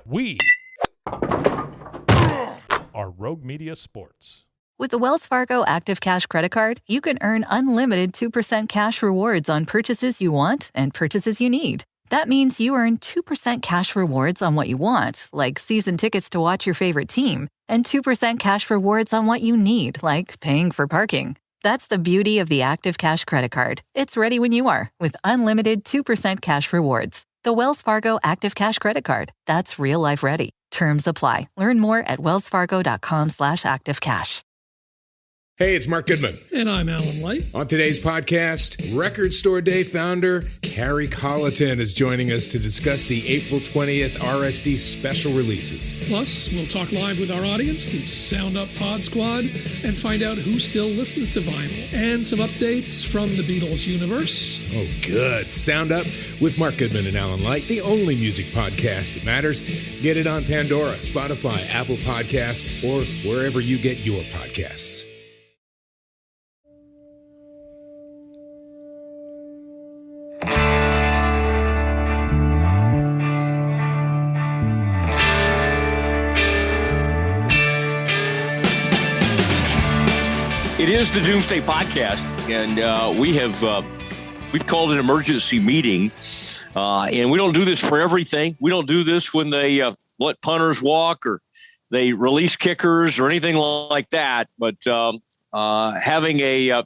We are Rogue Media Sports. With the Wells Fargo Active Cash Credit Card, you can earn unlimited 2% cash rewards on purchases you want and purchases you need. That means you earn 2% cash rewards on what you want, like season tickets to watch your favorite team, and 2% cash rewards on what you need, like paying for parking. That's the beauty of the Active Cash Credit Card. It's ready when you are, with unlimited 2% cash rewards. The Wells Fargo Active Cash Credit Card. That's real life ready. Terms apply. Learn more at wellsfargo.com/activecash. Hey, it's Mark Goodman. And I'm Alan Light. On today's podcast, Record Store Day founder Carrie Colleton is joining us to discuss the April 20th RSD special releases. Plus, we'll talk live with our audience, the Sound Up Pod Squad, and find out who still listens to vinyl. And some updates from the Beatles universe. Oh, good. Sound Up with Mark Goodman and Alan Light, the only music podcast that matters. Get it on Pandora, Spotify, Apple Podcasts, or wherever you get your podcasts. It is the Doomsday podcast, and we've called an emergency meeting, and we don't do this for everything. We don't do this when they let punters walk or they release kickers or anything like that. But having a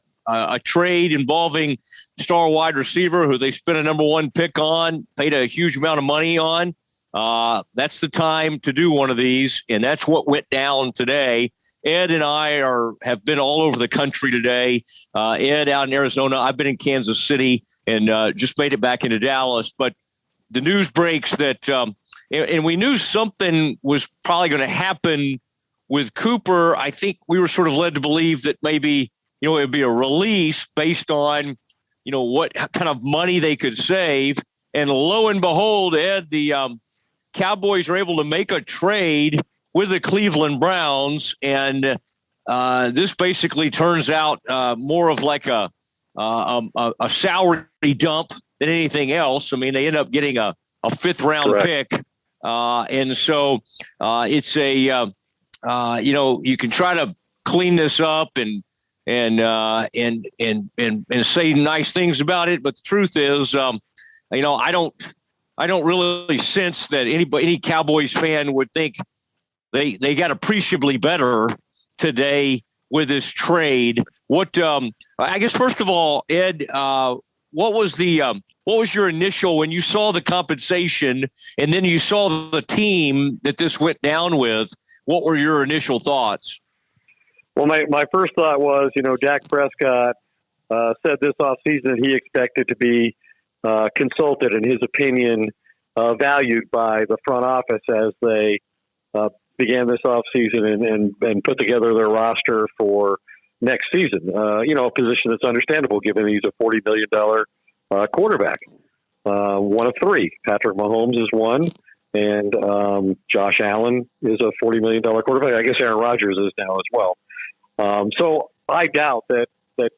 trade involving star wide receiver who they spent a number one pick on, paid a huge amount of money on, that's the time to do one of these, and that's what went down today. Ed and I have been all over the country today. Ed out in Arizona. I've been in Kansas City and just made it back into Dallas. But the news breaks that, and we knew something was probably going to happen with Cooper. I think we were sort of led to believe that maybe, it would be a release based on, what kind of money they could save. And lo and behold, Ed, the Cowboys are able to make a trade with the Cleveland Browns, and this basically turns out more of like a salary dump than anything else. I mean, they end up getting a fifth-round pick, and so it's a you can try to clean this up and say nice things about it, but the truth is, I don't really sense that any Cowboys fan would think they got appreciably better today with this trade. What I guess first of all, Ed, what was your initial when you saw the compensation and then you saw the team that this went down with? What were your initial thoughts? Well, my first thought was, Dak Prescott said this offseason that he expected to be consulted, in his opinion, valued by the front office as they began this offseason and put together their roster for next season. A position that's understandable given he's a $40 million quarterback. One of three. Patrick Mahomes is one, and Josh Allen is a $40 million quarterback. I guess Aaron Rodgers is now as well. So I doubt that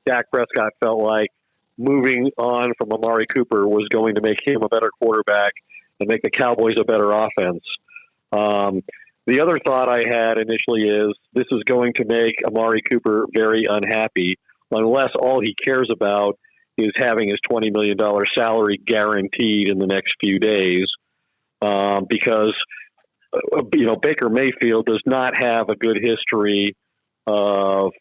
Dak Prescott felt like moving on from Amari Cooper was going to make him a better quarterback and make the Cowboys a better offense. The other thought I had initially is this is going to make Amari Cooper very unhappy unless all he cares about is having his $20 million salary guaranteed in the next few days. Because, Baker Mayfield does not have a good history of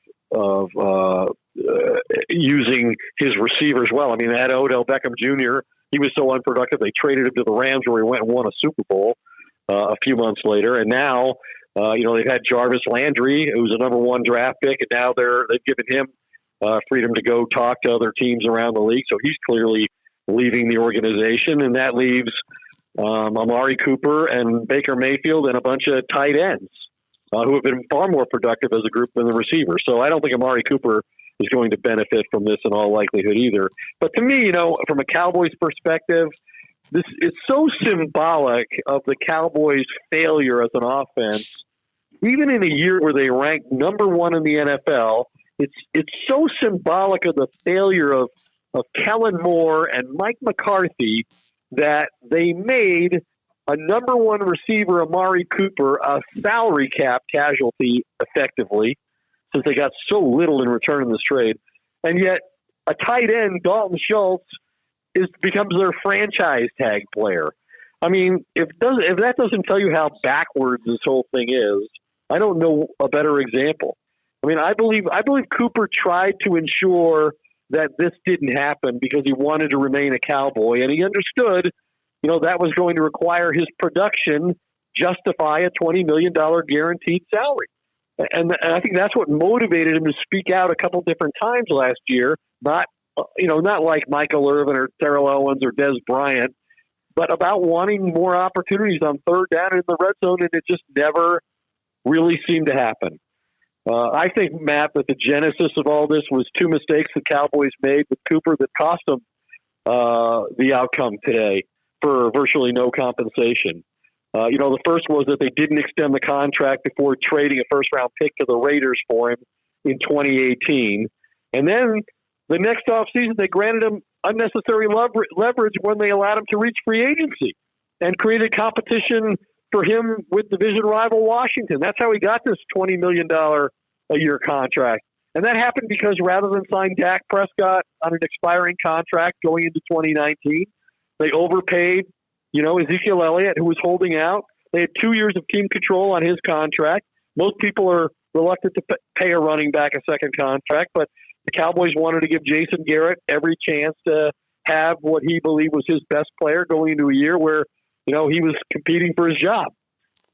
using his receivers well. I mean, they had Odell Beckham Jr. He was so unproductive. They traded him to the Rams where he went and won a Super Bowl a few months later. And now, they've had Jarvis Landry, who's a number one draft pick, and now they've given him freedom to go talk to other teams around the league. So he's clearly leaving the organization, and that leaves Amari Cooper and Baker Mayfield and a bunch of tight ends who have been far more productive as a group than the receivers. So I don't think Amari Cooper is going to benefit from this in all likelihood either. But to me, from a Cowboys perspective, this is so symbolic of the Cowboys' failure as an offense. Even in a year where they ranked number one in the NFL, it's so symbolic of the failure of Kellen Moore and Mike McCarthy that they made a number one receiver, Amari Cooper, a salary cap casualty effectively, since they got so little in return in this trade. And yet a tight end, Dalton Schultz, becomes their franchise tag player. I mean, if that doesn't tell you how backwards this whole thing is, I don't know a better example. I mean, I believe Cooper tried to ensure that this didn't happen because he wanted to remain a Cowboy, and he understood, that was going to require his production justify a $20 million guaranteed salary. And I think that's what motivated him to speak out a couple different times last year. Not like Michael Irvin or Terrell Owens or Des Bryant, but about wanting more opportunities on third down in the red zone, and it just never really seemed to happen. I think, Matt, that the genesis of all this was two mistakes the Cowboys made with Cooper that cost them the outcome today for virtually no compensation. The first was that they didn't extend the contract before trading a first-round pick to the Raiders for him in 2018. And then the next offseason, they granted him unnecessary leverage when they allowed him to reach free agency and created competition for him with division rival Washington. That's how he got this $20 million a year contract. And that happened because rather than sign Dak Prescott on an expiring contract going into 2019, they overpaid, Ezekiel Elliott, who was holding out. They had 2 years of team control on his contract. Most people are reluctant to pay a running back a second contract, but the Cowboys wanted to give Jason Garrett every chance to have what he believed was his best player going into a year where, he was competing for his job.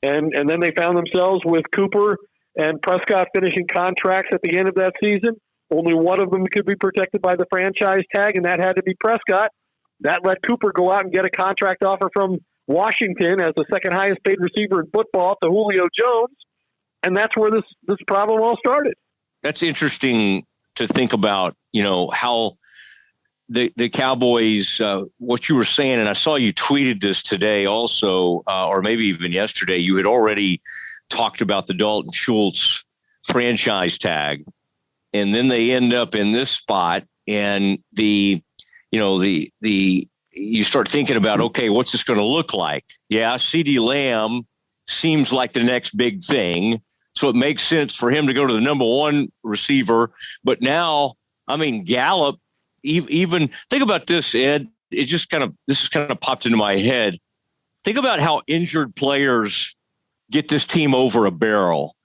And then they found themselves with Cooper and Prescott finishing contracts at the end of that season. Only one of them could be protected by the franchise tag, and that had to be Prescott. That let Cooper go out and get a contract offer from Washington as the second highest paid receiver in football to Julio Jones. And that's where this problem all started. That's interesting to think about, how the Cowboys, what you were saying, and I saw you tweeted this today also, or maybe even yesterday, you had already talked about the Dalton Schultz franchise tag, and then they end up in this spot, and you start thinking about, okay, what's this going to look like? Yeah, CeeDee Lamb seems like the next big thing, so it makes sense for him to go to the number one receiver. But now, Gallup, even think about this, Ed. This just kind of popped into my head. Think about how injured players get this team over a barrel.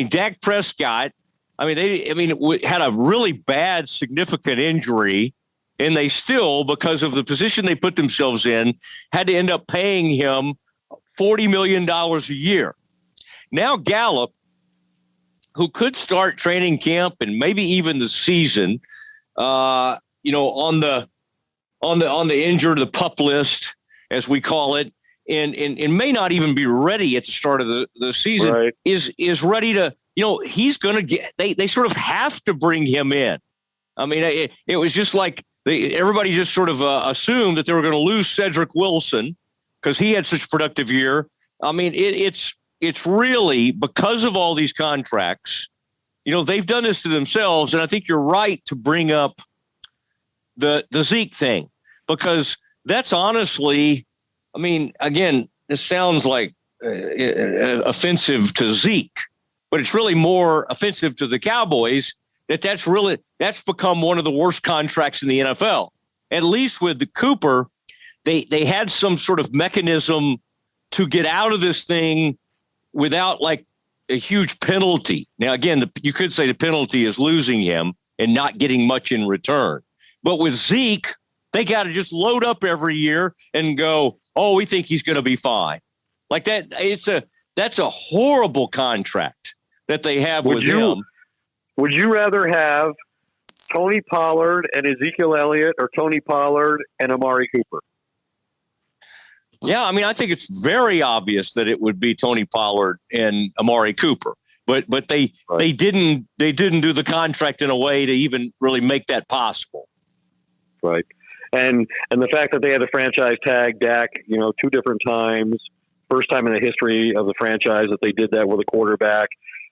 Dak Prescott, had a really bad, significant injury, and they still, because of the position they put themselves in, had to end up paying him $40 million a year. Now Gallup, who could start training camp and maybe even the season, on the injured, the PUP list, as we call it, and may not even be ready at the start of the season, right, is ready to, he's going to get, they sort of have to bring him in. It was just like everybody just sort of assumed that they were going to lose Cedric Wilson because he had such a productive year. It's really because of all these contracts, they've done this to themselves. And I think you're right to bring up the Zeke thing, because that's honestly, again, this sounds like offensive to Zeke, but it's really more offensive to the Cowboys that's become one of the worst contracts in the NFL. At least with the Cooper, they had some sort of mechanism to get out of this thing without like a huge penalty. Now, again, you could say the penalty is losing him and not getting much in return. But with Zeke, they got to just load up every year and go, oh, we think he's going to be fine. Like that, that's a horrible contract that they have with him. Would you rather have Tony Pollard and Ezekiel Elliott or Tony Pollard and Amari Cooper? Yeah, I think it's very obvious that it would be Tony Pollard and Amari Cooper, but they didn't do the contract in a way to even really make that possible. Right, and the fact that they had the franchise tag Dak, 2 different times, first time in the history of the franchise that they did that with a quarterback,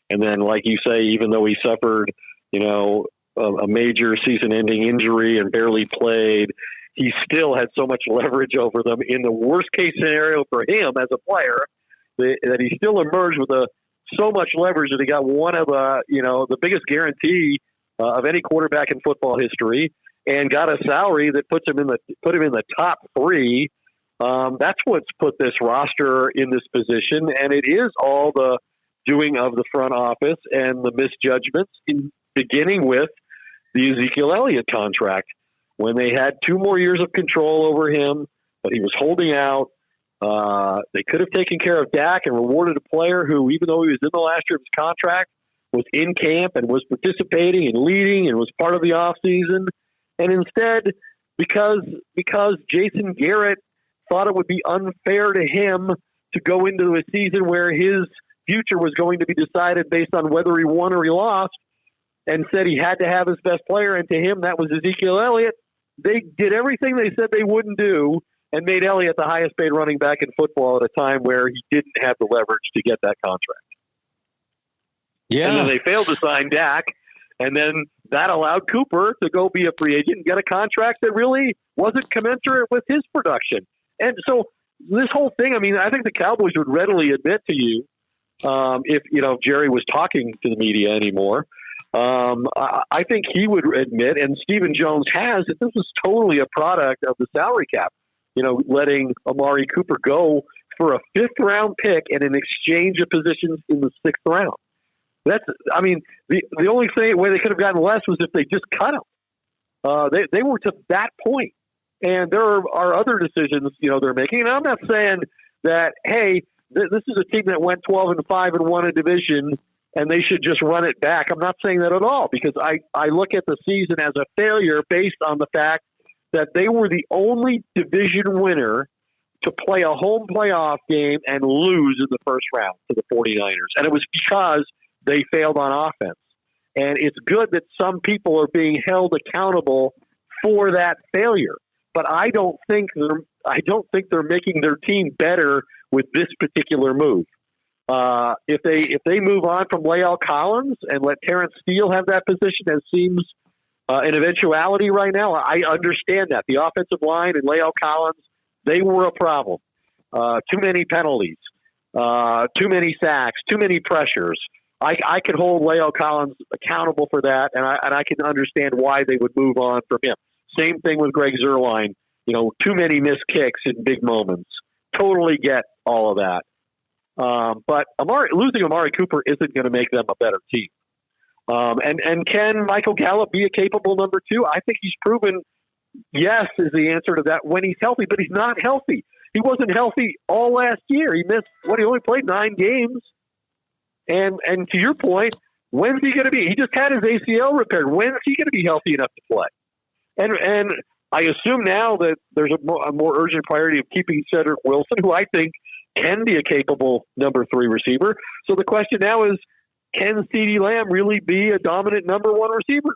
and then like you say, even though he suffered, a major season-ending injury and barely played, he still had so much leverage over them in the worst case scenario for him as a player that he still emerged with so much leverage that he got one of the biggest guarantee of any quarterback in football history, and got a salary that put him in the top 3. That's what's put this roster in this position, and it is all the doing of the front office and the misjudgments, beginning with the Ezekiel Elliott contract, when they had 2 more years of control over him, but he was holding out. They could have taken care of Dak and rewarded a player who, even though he was in the last year of his contract, was in camp and was participating and leading and was part of the offseason. And instead, because Jason Garrett thought it would be unfair to him to go into a season where his future was going to be decided based on whether he won or he lost, and said he had to have his best player, and to him that was Ezekiel Elliott, they did everything they said they wouldn't do and made Elliott the highest paid running back in football at a time where he didn't have the leverage to get that contract. Yeah. And then they failed to sign Dak, and then that allowed Cooper to go be a free agent and get a contract that really wasn't commensurate with his production. And so this whole thing, I mean, I think the Cowboys would readily admit to you, if Jerry was talking to the media anymore, I think he would admit, and Stephen Jones has, that this was totally a product of the salary cap. Letting Amari Cooper go for a 5th-round pick and in exchange of positions in the 6th round. The only way they could have gotten less was if they just cut him. They were to that point. And there are other decisions, they're making. And I'm not saying that, hey, this is a team that went 12-5 and won a division, and they should just run it back. I'm not saying that at all, because I look at the season as a failure based on the fact that they were the only division winner to play a home playoff game and lose in the first round to the 49ers. And it was because they failed on offense. And it's good that some people are being held accountable for that failure. But I don't think they're making their team better with this particular move. If they move on from Lael Collins and let Terrence Steele have that position, as seems an eventuality right now, I understand that. The offensive line and Lael Collins, they were a problem. Too many penalties, too many sacks, too many pressures. I could hold Lael Collins accountable for that, and I can understand why they would move on from him. Same thing with Greg Zuerlein. Too many missed kicks in big moments. Totally get all of that. But losing Amari Cooper isn't going to make them a better team. And can Michael Gallup be a capable number 2? I think he's proven yes is the answer to that when he's healthy, but he's not healthy. He wasn't healthy all last year. He missed he only played 9 games. And to your point, when's he going to be? He just had his ACL repaired. When's he going to be healthy enough to play? And I assume now that there's a more urgent priority of keeping Cedric Wilson, who I think can be a capable number 3 receiver. So the question now is, can CeeDee Lamb really be a dominant number 1 receiver?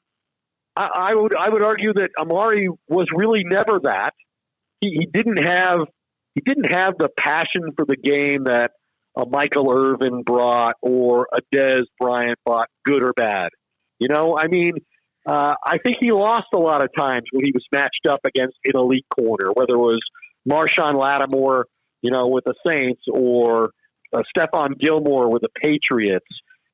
I would argue that Amari was really never that. He didn't have the passion for the game that a Michael Irvin brought or a Dez Bryant brought, good or bad. I think he lost a lot of times when he was matched up against an elite corner, whether it was Marshawn Lattimore, with the Saints, or Stephon Gilmore with the Patriots.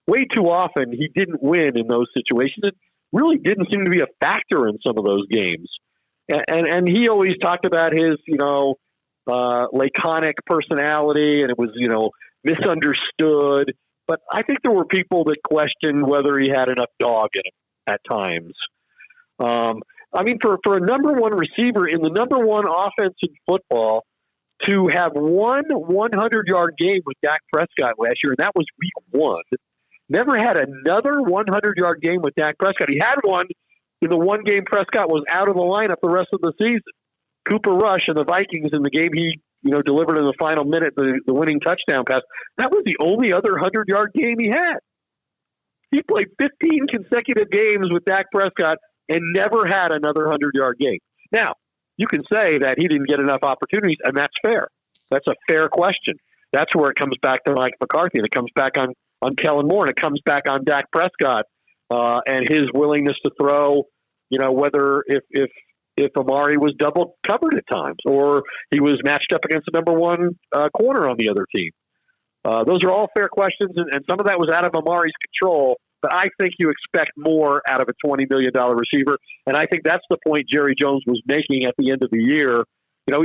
Way too often he didn't win in those situations. It really didn't seem to be a factor in some of those games. And he always talked about his, laconic personality, and it was, misunderstood. But I think there were people that questioned whether he had enough dog in him at times. For a number 1 receiver in the number 1 offense in football to have one 100-yard game with Dak Prescott last year, and that was week 1, never had another 100-yard game with Dak Prescott. He had one in the one game Prescott was out of the lineup the rest of the season. Cooper Rush and the Vikings in the game he delivered in the final minute, the winning touchdown pass. That was the only other 100-yard game he had. He played 15 consecutive games with Dak Prescott and never had another 100-yard game. Now, you can say that he didn't get enough opportunities, and that's fair. That's a fair question. That's where it comes back to Mike McCarthy, and it comes back on Kellen Moore, and it comes back on Dak Prescott and his willingness to throw, whether if if Amari was double covered at times, or he was matched up against the number one corner on the other team. Those are all fair questions, and some of that was out of Amari's control. But I think you expect more out of a $20 million receiver, and I think that's the point Jerry Jones was making at the end of the year. You know,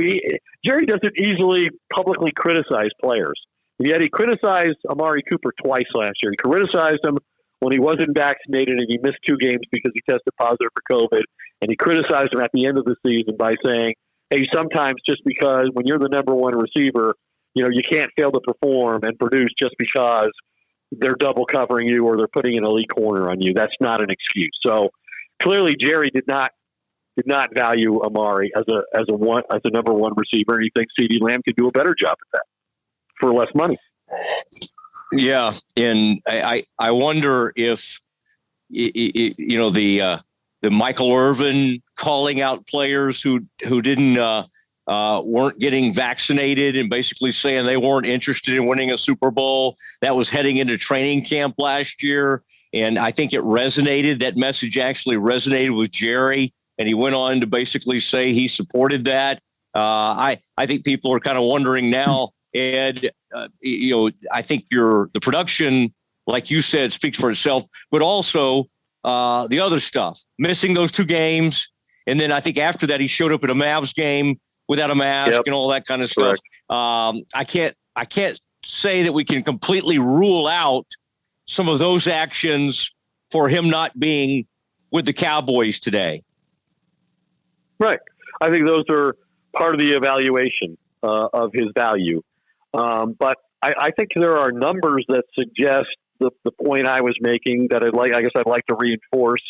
Jerry doesn't easily publicly criticize players. Yet he criticized Amari Cooper twice last year. He criticized him when he wasn't vaccinated and he missed 2 games because he tested positive for COVID. And he criticized him at the end of the season by saying, hey, sometimes just because when you're the number one receiver, you know, you can't fail to perform and produce just because they're double covering you or they're putting an elite corner on you. That's not an excuse. So clearly Jerry did not value Amari as a number one receiver, and he thinks CeeDee Lamb could do a better job at that for less money. Yeah, and I wonder if you know the Michael Irvin calling out players who didn't weren't getting vaccinated and basically saying they weren't interested in winning a Super Bowl. That was heading into training camp last year, and I think it resonated. That message actually resonated with Jerry. And he went on to basically say he supported that. I think people are kind of wondering now, Ed, you know, I think the production, like you said, speaks for itself, but also the other stuff, missing those 2 games. And then I think after that, he showed up at a Mavs game without a mask and all that kind of stuff. I can't say that we can completely rule out some of those actions for him not being with the Cowboys today. Right. I think those are part of the evaluation of his value. But I think there are numbers that suggest the point I was making that I'd like to reinforce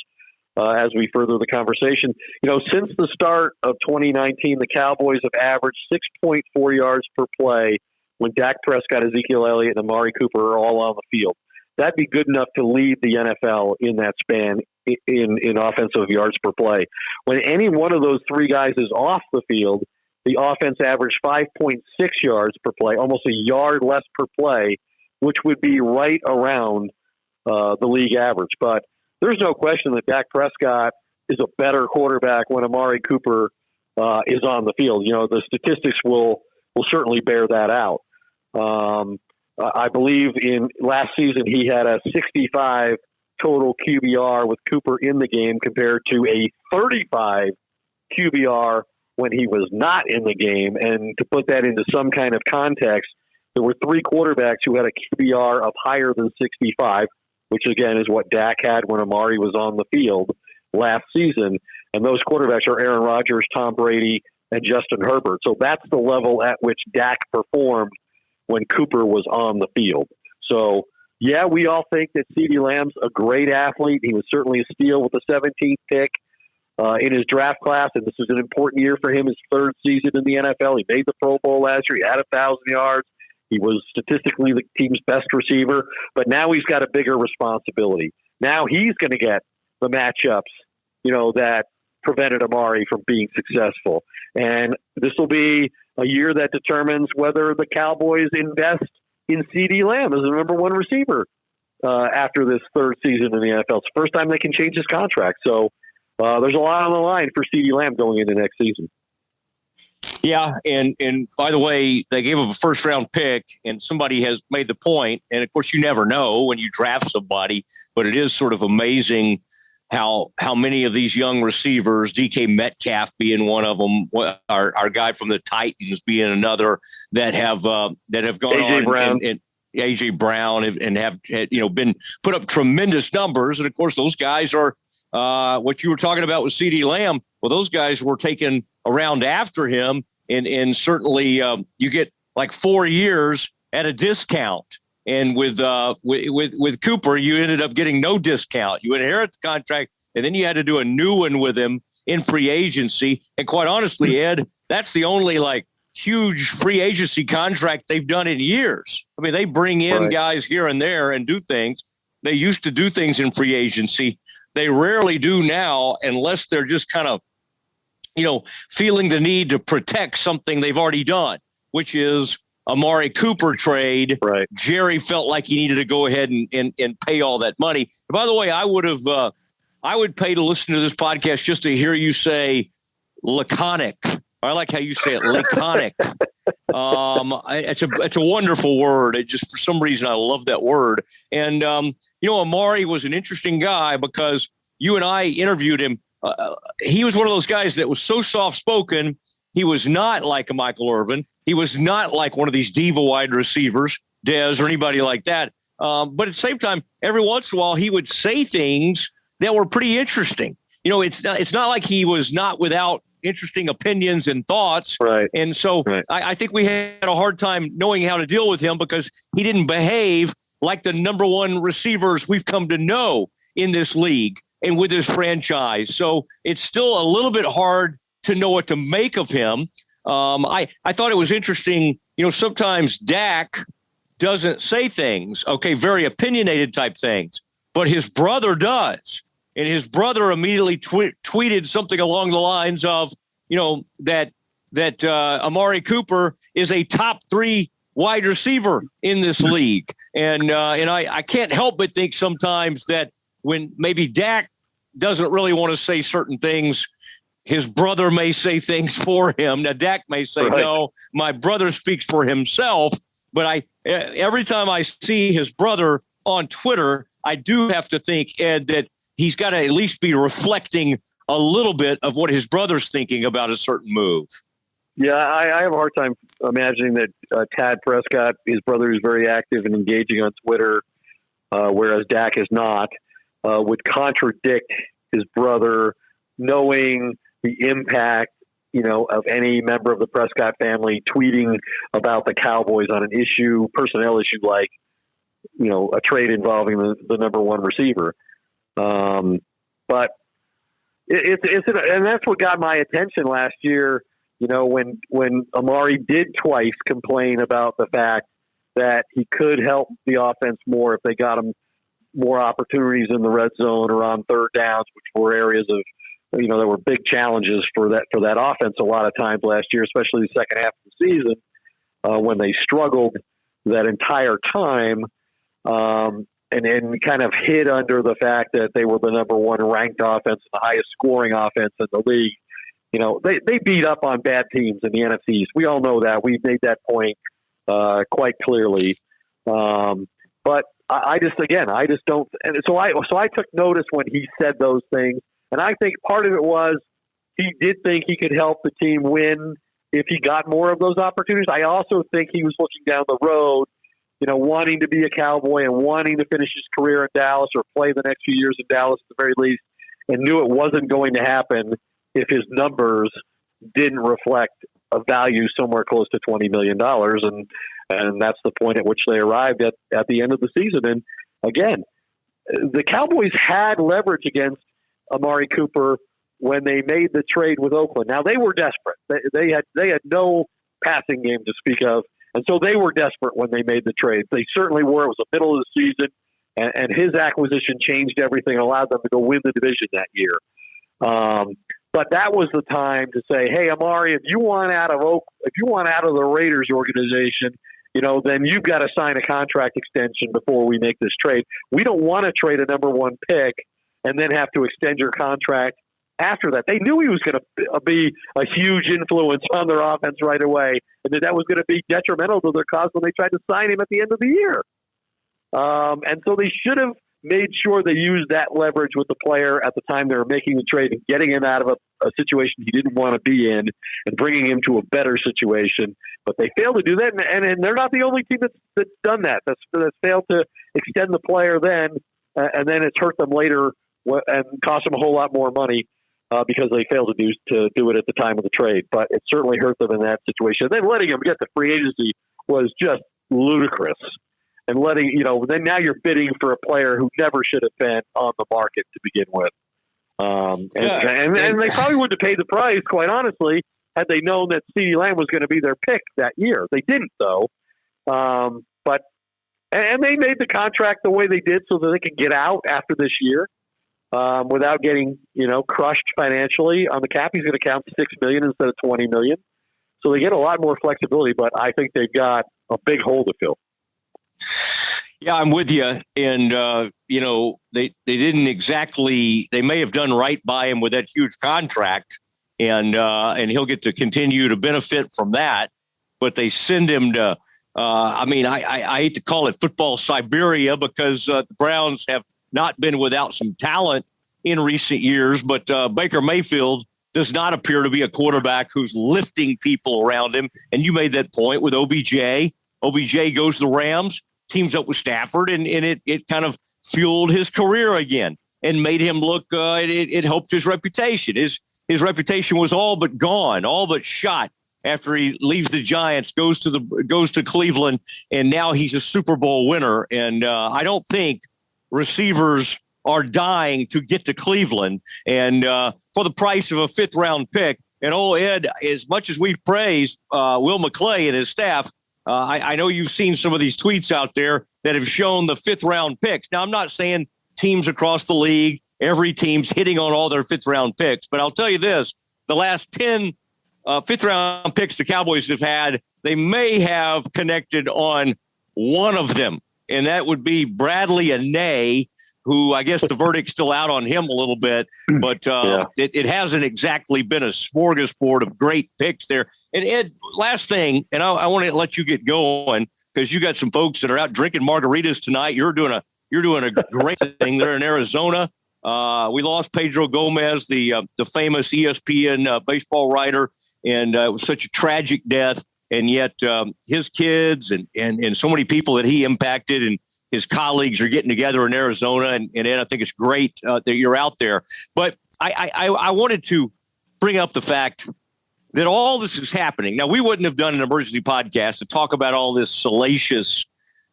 as we further the conversation. You know, since the start of 2019, the Cowboys have averaged 6.4 yards per play when Dak Prescott, Ezekiel Elliott, and Amari Cooper are all on the field. That'd be good enough to lead the NFL in that span in offensive yards per play. When any one of those 3 guys is off the field, the offense averaged 5.6 yards per play, almost a yard less per play, which would be right around the league average. But there's no question that Dak Prescott is a better quarterback when Amari Cooper is on the field. You know, the statistics will certainly bear that out. I believe in last season he had a 65 total QBR with Cooper in the game compared to a 35 QBR when he was not in the game. And to put that into some kind of context, there were 3 quarterbacks who had a QBR of higher than 65, which again is what Dak had when Amari was on the field last season. And those quarterbacks are Aaron Rodgers, Tom Brady, and Justin Herbert. So that's the level at which Dak performed when Cooper was on the field. So, yeah, we all think that CeeDee Lamb's a great athlete. He was certainly a steal with the 17th pick in his draft class, and this is an important year for him, his 3rd season in the NFL. He made the Pro Bowl last year. He had 1,000 yards. He was statistically the team's best receiver, but now he's got a bigger responsibility. Now he's going to get the matchups, you know, that prevented Amari from being successful. And this will be a year that determines whether the Cowboys invest in CeeDee Lamb as the number one receiver after this 3rd season in the NFL. It's the first time they can change his contract. So there's a lot on the line for CeeDee Lamb going into next season. Yeah, and by the way, they gave him a 1st-round pick, and somebody has made the point, and of course you never know when you draft somebody, but it is sort of amazing how many of these young receivers, DK Metcalf being one of them, our guy from the Titans being another, that have gone AJ Brown. And AJ Brown and have been put up tremendous numbers, and of course those guys are what you were talking about with CeeDee Lamb. Well, those guys were taken around after him, and certainly you get like 4 years at a discount. And with Cooper, you ended up getting no discount. You inherit the contract, and then you had to do a new one with him in free agency. And quite honestly, Ed, that's the only like huge free agency contract they've done in years. I mean, they bring in guys here and there and do things. They used to do things in free agency. They rarely do now unless they're just kind of, feeling the need to protect something they've already done, which is Amari Cooper trade. Right. Jerry felt like he needed to go ahead and pay all that money. And by the way, I would pay to listen to this podcast just to hear you say laconic. I like how you say it, laconic. It's a wonderful word. It just, for some reason, I love that word. And, Amari was an interesting guy because you and I interviewed him. He was one of those guys that was so soft-spoken. He was not like a Michael Irvin. He was not like one of these diva wide receivers, Dez, or anybody like that. But at the same time, every once in a while, he would say things that were pretty interesting. It's not like he was not without interesting opinions and thoughts. Right. And so right. I think we had a hard time knowing how to deal with him because he didn't behave like the number one receivers we've come to know in this league and with his franchise. So it's still a little bit hard to know what to make of him. I thought it was interesting. Sometimes Dak doesn't say things, very opinionated type things, but his brother does. And his brother immediately tweeted something along the lines of, that Amari Cooper is a top 3 wide receiver in this league. And I can't help but think sometimes that when maybe Dak doesn't really want to say certain things, his brother may say things for him. Now, Dak may say, right. No, my brother speaks for himself. But every time I see his brother on Twitter, I do have to think, Ed, that he's got to at least be reflecting a little bit of what his brother's thinking about a certain move. Yeah, I have a hard time imagining that Tad Prescott, his brother, is very active and engaging on Twitter, whereas Dak is not, would contradict his brother, knowing the impact, of any member of the Prescott family tweeting about the Cowboys on an personnel issue like, a trade involving the number one receiver. But and that's what got my attention last year. When Amari did twice complain about the fact that he could help the offense more if they got him more opportunities in the red zone or on third downs, which were areas of, there were big challenges for that offense a lot of times last year, especially the second half of the season when they struggled that entire time. And then kind of hid under the fact that they were the number one ranked offense, the highest scoring offense in the league. They beat up on bad teams in the NFC East. We all know that. We've made that point quite clearly. But I just don't. And so I took notice when he said those things, and I think part of it was he did think he could help the team win if he got more of those opportunities. I also think he was looking down the road, wanting to be a Cowboy and wanting to finish his career in Dallas or play the next few years in Dallas at the very least, and knew it wasn't going to happen if his numbers didn't reflect a value somewhere close to $20 million. And that's the point at which they arrived at the end of the season. And again, the Cowboys had leverage against Amari Cooper when they made the trade with Oakland. Now, they were desperate. They had no passing game to speak of. And so they were desperate when they made the trade. They certainly were. It was the middle of the season, and his acquisition changed everything and allowed them to go win the division that year. But that was the time to say, "Hey, Amari, if you want out of the Raiders organization, then you've got to sign a contract extension before we make this trade. We don't want to trade a number one pick and then have to extend your contract after that." They knew he was going to be a huge influence on their offense right away, and that was going to be detrimental to their cause when they tried to sign him at the end of the year. And so they should have made sure they used that leverage with the player at the time they were making the trade and getting him out of a situation he didn't want to be in and bringing him to a better situation. But they failed to do that, and they're not the only team that's done that. That's failed to extend the player then, and then it's hurt them later and cost them a whole lot more money. Because they failed to do it at the time of the trade. But it certainly hurt them in that situation. Then letting them get the free agency was just ludicrous. And then now you're bidding for a player who never should have been on the market to begin with. And they probably wouldn't have paid the price, quite honestly, had they known that CeeDee Lamb was going to be their pick that year. They didn't, though. But they made the contract the way they did so that they could get out after this year. Without getting, crushed financially on the cap. He's going to count $6 million instead of $20 million. So they get a lot more flexibility, but I think they've got a big hole to fill. Yeah, I'm with you. And, they didn't exactly, they may have done right by him with that huge contract, and he'll get to continue to benefit from that. But they send him to, I hate to call it football Siberia, because the Browns have not been without some talent in recent years, but Baker Mayfield does not appear to be a quarterback who's lifting people around him. And you made that point with OBJ. OBJ goes to the Rams, teams up with Stafford, and it kind of fueled his career again and made him look, it helped his reputation. His reputation was all but gone, all but shot after he leaves the Giants, goes to Cleveland, and now he's a Super Bowl winner. And I don't think receivers are dying to get to Cleveland, and for the price of a 5th-round pick. And Ed, as much as we praise Will McClay and his staff, I know you've seen some of these tweets out there that have shown the 5th-round picks. Now, I'm not saying teams across the league, every team's hitting on all their 5th-round picks, but I'll tell you this: the last 10 5th-round picks the Cowboys have had, they may have connected on one of them, and that would be Bradley Anae, who I guess the verdict's still out on him a little bit, but it hasn't exactly been a smorgasbord of great picks there. And Ed, last thing, and I want to let you get going, because you got some folks that are out drinking margaritas tonight. You're doing a great thing there in Arizona. We lost Pedro Gomez, the famous ESPN baseball writer, and it was such a tragic death. And yet his kids and so many people that he impacted and his colleagues are getting together in Arizona, and I think it's great that you're out there. But I wanted to bring up the fact that all this is happening. Now, we wouldn't have done an emergency podcast to talk about all this salacious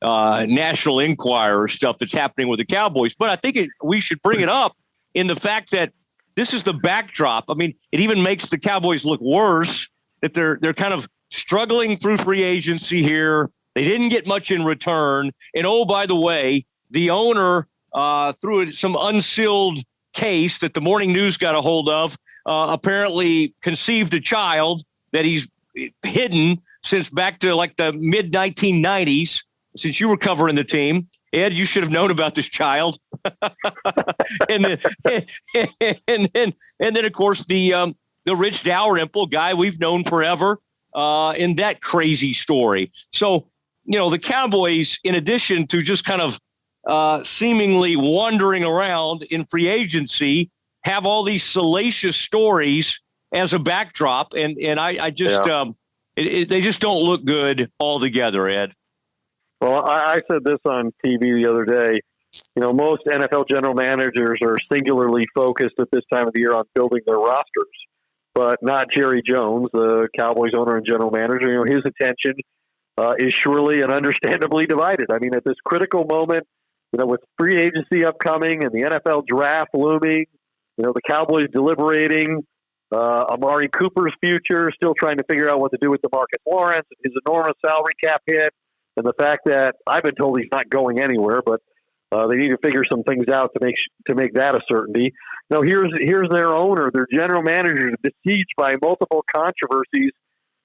National Enquirer stuff that's happening with the Cowboys, but I think we should bring it up in the fact that this is the backdrop. I mean, it even makes the Cowboys look worse that they're kind of struggling through free agency here. They didn't get much in return. And, oh, by the way, the owner, through some unsealed case that the Morning News got a hold of, apparently conceived a child that he's hidden since back to like the mid-1990s, since you were covering the team. Ed, you should have known about this child. and then, of course, the Rich Dalrymple guy we've known forever in that crazy story. So, the Cowboys, in addition to just kind of seemingly wandering around in free agency, have all these salacious stories as a backdrop. And I just, they just don't look good altogether, Ed. Well, I said this on TV the other day. Most NFL general managers are singularly focused at this time of the year on building their rosters, but not Jerry Jones, the Cowboys owner and general manager. His attention is surely and understandably divided. I mean, at this critical moment, with free agency upcoming and the NFL draft looming, the Cowboys deliberating Amari Cooper's future, still trying to figure out what to do with DeMarcus Lawrence and his enormous salary cap hit, and the fact that I've been told he's not going anywhere, but they need to figure some things out to make that a certainty. Here's their owner, their general manager, besieged by multiple controversies.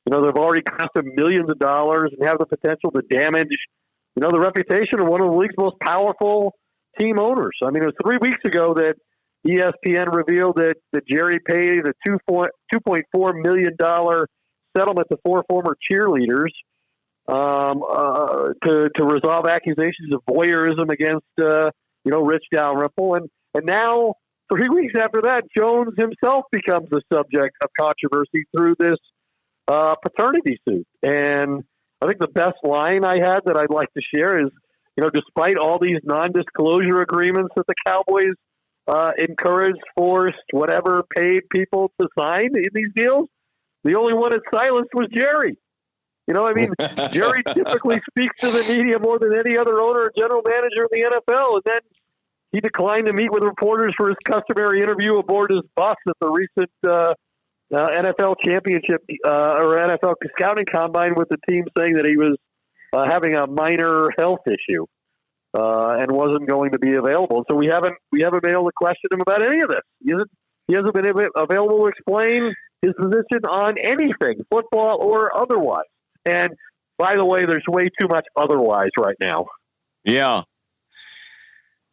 They've already cost them millions of dollars and have the potential to damage, the reputation of one of the league's most powerful team owners. I mean, it was 3 weeks ago that ESPN revealed that Jerry paid a $2.4 million settlement to 4 former cheerleaders to resolve accusations of voyeurism against Rich Dalrymple, and now 3 weeks after that, Jones himself becomes the subject of controversy through this paternity suit. And I think the best line I had that I'd like to share is, despite all these non-disclosure agreements that the Cowboys encouraged, forced, whatever, paid people to sign in these deals, the only one that silenced was Jerry. Jerry typically speaks to the media more than any other owner or general manager in the NFL, and then he declined to meet with reporters for his customary interview aboard his bus at the recent NFL championship or NFL scouting combine with the team, saying that he was having a minor health issue and wasn't going to be available. So we haven't been able to question him about any of this. He hasn't been available to explain his position on anything, football or otherwise. And by the way, there's way too much otherwise right now. Yeah.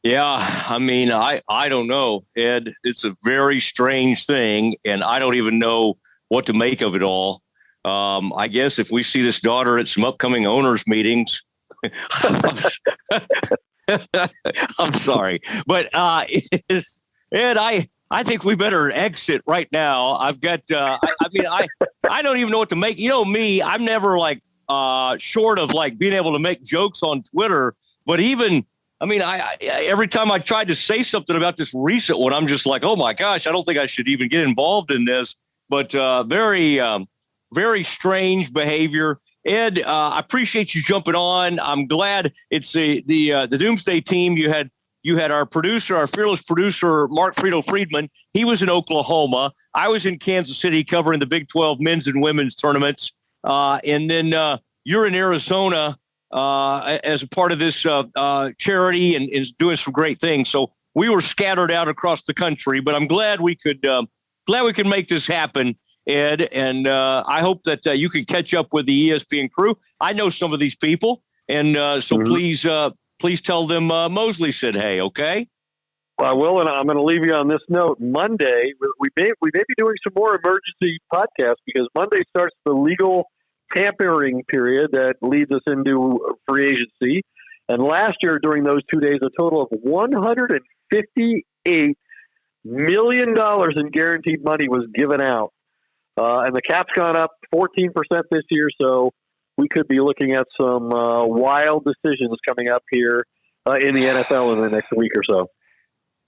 Yeah, I mean, I don't know, Ed. It's a very strange thing, and I don't even know what to make of it all. I guess if we see this daughter at some upcoming owners meetings, I'm sorry, but it is, Ed, I think we better exit right now. I've got, I don't even know what to make. You know me, I'm never like short of like being able to make jokes on Twitter, but even. I mean, I every time I tried to say something about this recent one, I'm just like, oh my gosh, I don't think I should even get involved in this. But very, very strange behavior. Ed, I appreciate you jumping on. I'm glad it's the Doomsday team. You had our producer, our fearless producer, Mark Friedman. He was in Oklahoma. I was in Kansas City covering the Big 12 men's and women's tournaments. And then you're in Arizona. As a part of this charity and is doing some great things. So we were scattered out across the country, but I'm glad we could make this happen, Ed. And I hope that you can catch up with the ESPN crew. I know some of these people, and please tell them Mosley said hey. Okay. Well, I will, and I'm going to leave you on this note. Monday, we may be doing some more emergency podcasts because Monday starts the legal tampering period that leads us into free agency. And last year, during those 2 days, a total of $158 million in guaranteed money was given out. And the cap's gone up 14% this year, so we could be looking at some wild decisions coming up here in the NFL in the next week or so.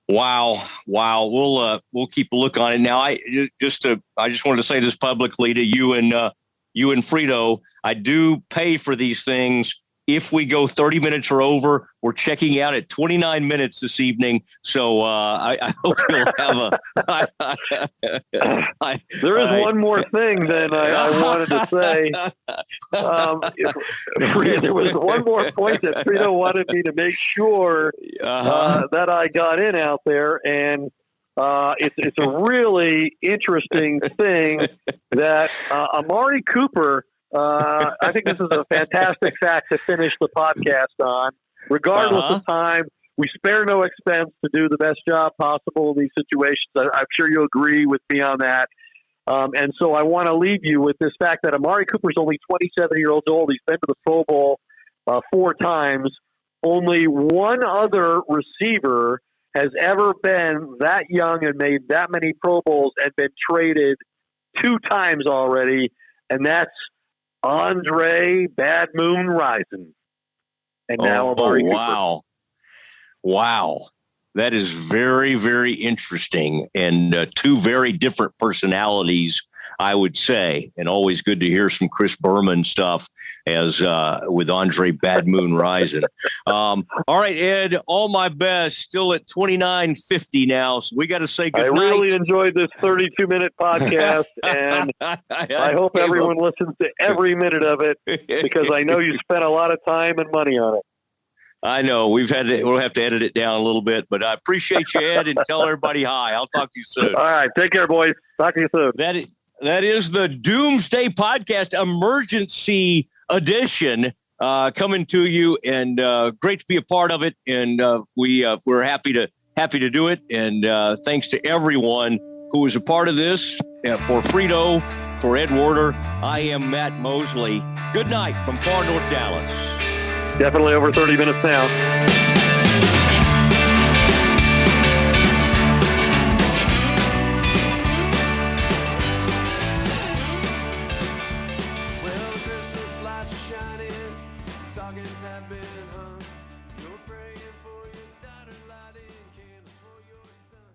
Wow. We'll keep a look on it. Now, I just wanted to say this publicly to you and Frito, I do pay for these things. If we go 30 minutes or over, we're checking out at 29 minutes this evening. So I hope you'll have There is one more thing that I wanted to say. There was one more point that Frito wanted me to make sure that I got in out there. And it's a really interesting thing that Amari Cooper, I think this is a fantastic fact to finish the podcast on. Regardless of time, we spare no expense to do the best job possible in these situations. I'm sure you'll agree with me on that. And so I want to leave you with this fact that Amari Cooper's only 27 years old. He's been to the Pro Bowl 4 times. Only one other receiver has ever been that young and made that many Pro Bowls and been traded 2 times already, and that's Andre Bad Moon Rising. And now Amari Cooper. Wow. That is very, very interesting, and 2 very different personalities, I would say, and always good to hear some Chris Berman stuff as with Andre Bad Moon Rising. All right, Ed, all my best. Still at 29:50 now, so we got to say good night. I really enjoyed this 32-minute podcast, and I hope everyone listens to every minute of it because I know you spent a lot of time and money on it. I know we'll have to edit it down a little bit, but I appreciate you, Ed, and tell everybody hi. I'll talk to you soon. All right. Take care, boys. Talk to you soon. That is the Doomsday Podcast Emergency Edition coming to you, and great to be a part of it. And we're happy to do it. And thanks to everyone who was a part of this. For Frito, for Ed Warder, I am Matt Mosley. Good night from far north Dallas. Definitely over 30 minutes now. Well, the Christmas lights are shining, stockings have been hung. You're praying for your daughter, lighting candles for your son.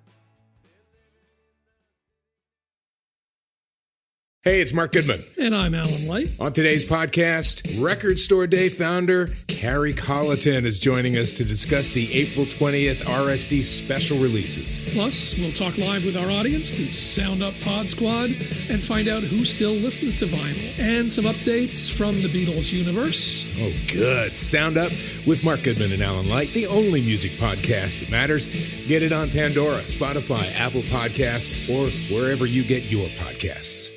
Hey, it's Mark Goodman. And I'm Alan Light. On today's podcast, Record Store Day founder Carrie Colleton is joining us to discuss the April 20th RSD special releases. Plus, we'll talk live with our audience, the Sound Up Pod Squad, and find out who still listens to vinyl. And some updates from the Beatles universe. Oh, good. Sound Up with Mark Goodman and Alan Light, the only music podcast that matters. Get it on Pandora, Spotify, Apple Podcasts, or wherever you get your podcasts.